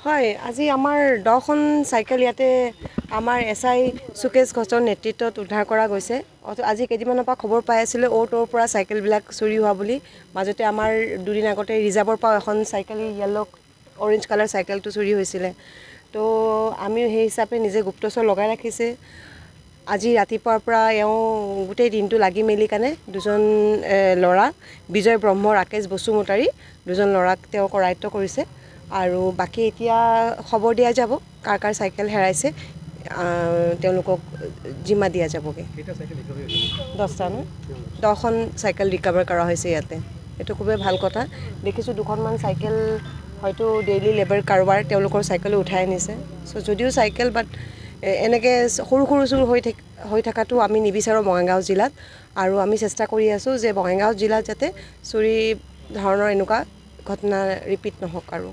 হয়, আজি আমাৰ 10খন চাইকেল ইয়াতে আমাৰ SI সুকেশ ঘোষৰ নেতৃত্বত উদ্ধাৰ কৰা গৈছে। আজি কেইদিনমানৰ পৰা খবৰ পাই আছিলে অ'টোৰ পৰা চাইকেলবিলাক চুৰি হোৱা বুলি। মাজতে আমাৰ দুদিন আগতে ৰিজাৰ্ভৰ পৰা এখন চাইকেল অৰেঞ্জ কালাৰ চাইকেলটো চুৰি হৈছিলে। তো আমি সেই হিচাপে নিজে গুপ্তচৰ লগাই ৰাখিছে। আজি ৰাতিপুৱাৰ পৰা এওঁ গোটেই দিনটো লাগি মেলি কাৰণে দুজন ল'ৰা বিজয় ব্ৰহ্ম ৰাকেশ বসুমতাৰী দুজন ল'ৰাক তেওঁ কৰায়ত্ব কৰিছে। আৰু বাকী এতিয়া খবৰ দিয়া যাব কাৰ কাৰ চাইকেল হেৰাইছে তেওঁলোকক জিম্মা দিয়া যাবগৈ। 10খন চাইকেল ৰিকভাৰ কৰা হৈছে ইয়াতে। এইটো খুবেই ভাল কথা। দেখিছোঁ দুখনমান চাইকেল হয়তো ডেইলি লেবাৰ কাৰোবাৰ তেওঁলোকৰ চাইকেলো উঠাই আনিছে। যদিও চাইকেল বাট এনেকৈ সৰু সৰু চুৰ হৈ থকাটো আমি নিবিচাৰোঁ বঙাইগাঁও জিলাত। আৰু আমি চেষ্টা কৰি আছোঁ যে বঙাইগাঁও জিলাত যাতে চুৰি ধৰণৰ এনেকুৱা ঘটনা ৰিপিট নহওক আৰু।